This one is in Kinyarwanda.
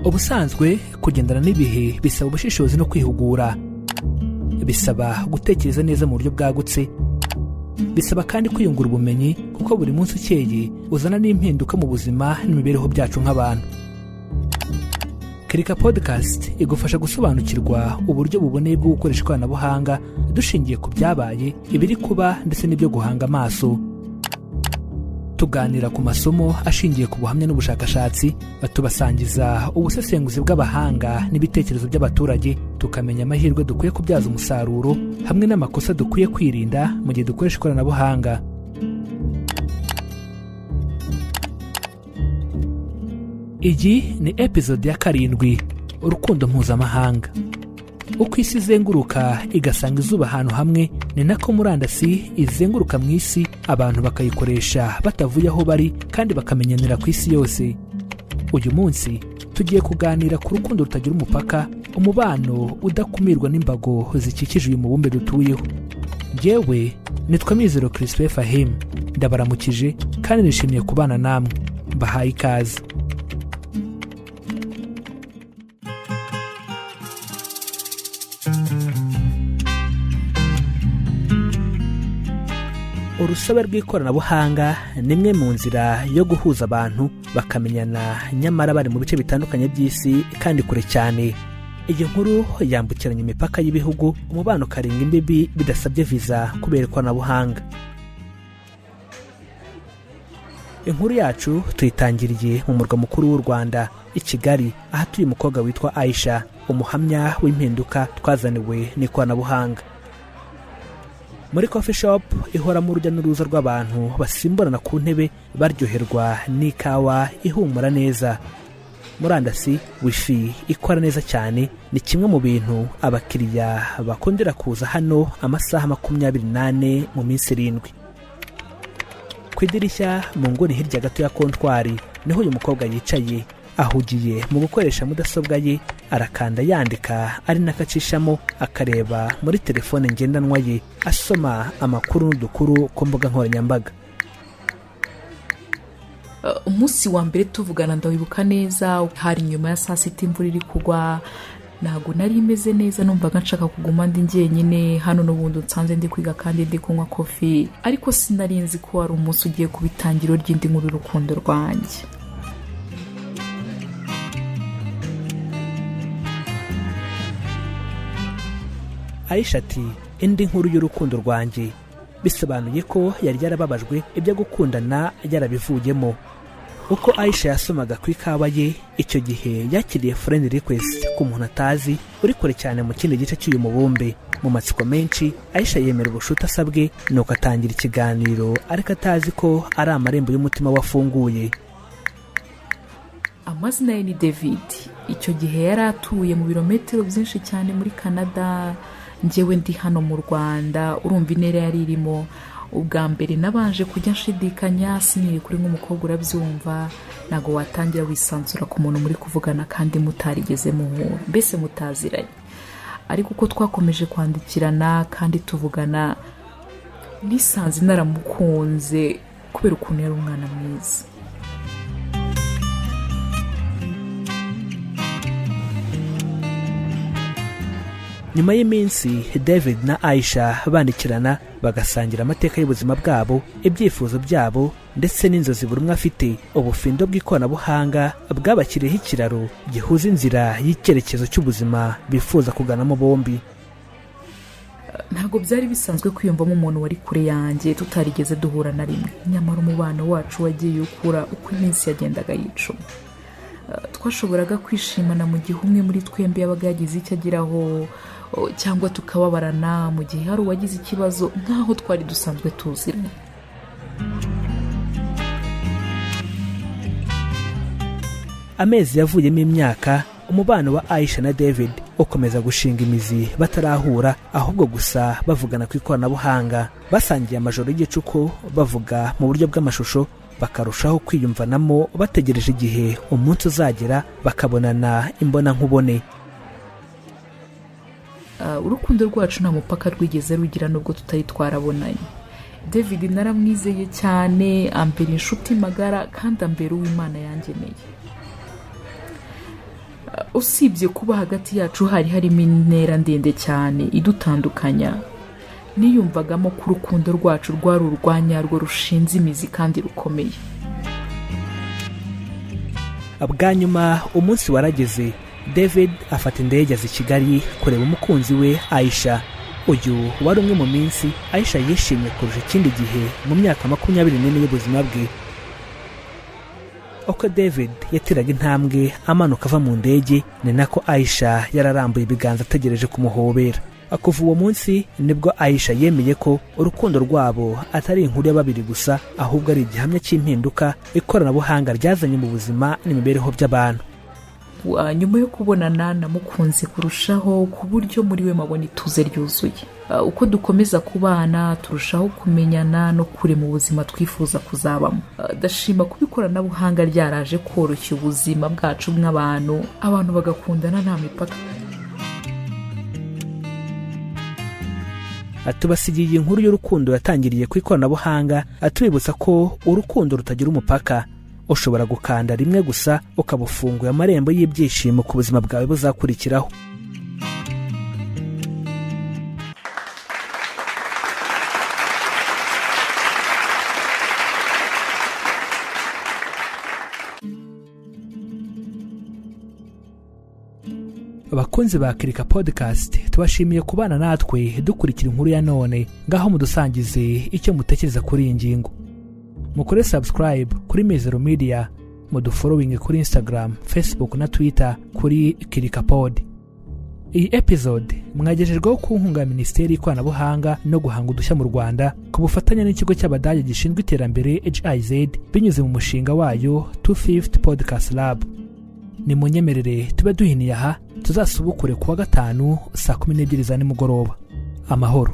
Ubusanzwe kugendana n'ibihe bisaba ubushishozi no kwihugura, bisaba gutekereza neza mu buryo bwagutse, bisaba kandi kwiyungura ubumenyi kuko buri munsi ukeye uzana n'impinduka mu buzima n'imibereho byacu nk'abantu. Kirika podcast igufasha gusobanukirwa uburyo buboneye bwo gukoresha ikoranabuhanga dushingiye ku byabaye, ibiri kuba ndetse n'ibyo guhanga amaso. Tuganira ku masomo ashingiye ku buhamya n'ubushakashatsi, tubasangiza ubusesenguzi bw'abahanga n'ibitekerezo by'abaturage, tukamenya amahirwe dukwiye kubyaza umusaruro hamwe n'amakosa dukwiye kwirinda mu gihe dukoresha ikoranabuhanga. Iyi ni episode ya karindwi, Urukundo Mpuzamahanga. Uko isi izenguruka igasanga izuba ahantu hamwe, ninako murandasi izenguruka mwisi, abantu bakayikoresha batavuye aho bari, kandi bakamenyanira kwisi yose. Uyu munsi tugiye kuganira ku rukundo rutagira umupaka, umubano udakumirwa n'imbago zikikije uyu mubumbe dutuyeho. Njyewe nitwa Mizero Christopher Fahim, ndabaramukije kandi nishimiye kubana namwe. Bahaye ikaze. Urusobe rw'ikoranabuhanga ni imwe mu nzira yo guhuza abantu bakamenyana nyamara bari mu bice bitandukanye by'isi kandi kure cyane. Iyi nkuru yambukiranya imipaka y'ibihugu, umubano ukarenga imbibi bidasabye viza kubera ikoranabuhanga. Inkuru yacu tuyitangiriye mu murwa mukuru w'u Rwanda, i Kigali, ahatuye umukobwa witwa Aisha, umuhamya w'impinduka twazaniwe n'ikoranabuhanga. Muri coffee shop ihoramo urujya n'uruza rw'abantu basimburana ku ntebe baryoherwa n'ikawa ihumura neza. Murandasi wifi ikora neza cyane ni kimwe mu bintu abakiriya bakundira kuza hano amasaha 28 mu minsi 7. Ku idirishya mu nguni hirya gato ya kontwari niho uyu mukobwa yicaye, ahugiye mu gukoresha mudasobwa ye, arakanda yandika ari nakacishamo, akareba muri telefone ngendanwa ye, asoma amakuru n'udukuru ku mbuga nkoranyambaga. Umunsi wa mbere tuvugana ndawibuka neza, hari nyuma ya saa 6 imvura iri kugwa, ntago nari imeze neza, numvaga nshaka kuguma ndi njyenyine hano n'ubundi nsanze ndi kwiga kandi ndi kunywa coffee, ariko sinarinzi ko ari umunsi ugiye kubitangiro ry'indi nkuru y'urukundo rwanjye. Aisha ati, indi nkuru y'urukundo rwanjye, bisobanuye ko yari yarababajwe ibyo gukundana yarabivuyemo. Uko Aisha yasomaga ku ikawa ye, icyo gihe yakiriye friend request ku muntu atazi uri kure cyane mu kindi gice cy'uyu mubumbe. Mu matsiko menshi Aisha yemera ubushuti asabwe, nuko atangira ikiganiro ariko atazi ko ari amarembo y'umutima wafunguye. Amazina ye ni David. Icyo gihe yari atuye mu birometero byinshi cyane muri Canada, njyewe ndi hano mu Rwanda. Urumva intera yari irimo. Ubwa mbere nabanje kujya nshidikanya, siniri kuri nk'umukobwa urabyumva, nago watangira wisanzura ku muntu muri kuvugana kandi mutarigeze muhura, mbese mutaziranye. Ariko uko twakomeje kwandikirana kandi tuvugana, nisanze naramukunze kubera ukuntu yari umwana mwiza. Nyuma y'iminsi David na Aisha bandikirana, bagasangira amateka y'ubuzima bwabo, ibyifuzo byabo ndetse n'inzozi buri umwe afite. Ubufindo bw'ikoranabuhanga bwabakiriyeho ikiraro gihuza inzira y'icyerekezo cy'ubuzima bifuza kuganamo bombi. Ntabwo byari bisanzwe kwiyumvamo umuntu wari kure yanjye tutarigeze duhura na rimwe, nyamara umubano wacu wagiye ukura uko iminsi yagendaga yicuma. Twashoboraga kwishimana mu gihe umwe muri twembi yabaga yagize icyo agiraho, cyangwa tukababarana mu gihe hari uwagize ikibazo, nkaho twari dusanzwe tuziranye. Amezi yavuyemo imyaka, umubano wa Aisha na David ukomeza gushinga imizi batarahura, ahubwo gusa bavugana ku ikoranabuhanga. Basangiye amajoro y'igicuku bavuga mu buryo bw'amashusho, bakarushaho kwiyumvanamo bategereje igihe umunsi uzagera bakabonana imbona nkubone. urukundo rwacu nta mupaka rwigeze rugira nubwo tutari twarabonanye. David naramwizeye cyane, ambera inshuti magara kandi ambera uw'Imana yangeneye. Usibye kuba hagati yacu harimo intera ndende cyane idutandukanya, niyumvagamo ko urukundo rwacu rwari urwanyarwo rushinze imizi kandi rukomeye. Bwa nyuma umunsi warageze, David afata indege aza i Kigali kureba umukunzi we Aisha. Uyu wari umwe mu minsi Aisha yishimye kurusha ikindi gihe mu myaka 24 y'ubuzima bwe. Uko David yateraga intambwe amanuka ava mu ndege, ninako Aisha yararambuye ibiganza ategereje kumuhobera. Kuva uwo munsi nibwo Aisha yemeye ko urukundo rwabo atari inkuru ya babiri gusa, ahubwo ari igihamya cy'impinduka ikoranabuhanga ryazanye mu buzima n'imibereho by'abantu. Nyuma yo kubonana namukunze kurushaho ku buryo muri we mabona ituze ryuzuye. Uko dukomeza kubana turushaho kumenyana no kure mu buzima twifuza kuzabamo. Ndashima kuba ikoranabuhanga ryaraje koroshya ubuzima bwacu nk'abantu, abantu bagakundana nta mipaka. Tubasigiye inkuru y'urukundo yatangiriye ku ikoranabuhanga, atubibutsa ko urukundo rutagira umupaka. Ushobora gukanda rimwe gusa ukabufunguye amarembo y'ibyishimo ku buzima bwawe buzakurikiraho. Abakunzi ba Kirika Podcast, tubashimiye kubana natwe dukurikira inkuru ya none. Ngaho mudusangize icyo mutekereza kuri iyi ngingo. Mukore subscribe kuri Mizero Media, mudufollowing kuri Instagram, Facebook na Twitter kuri Kirika Pod. Iyi episode mwagejejweho ku nkunga ya Minisiteri y'Ikoranabuhanga no guhanga udushya mu Rwanda ku bufatanye n'ikigo cy'Abadage gishinzwe iterambere GIZ binyuze mu mushinga wayo 250 Podcast Lab. Ni munyemerere tube duhiniye aha, tuzasubukure kuwa gatanu saa 12 za nimugoroba. Amahoro.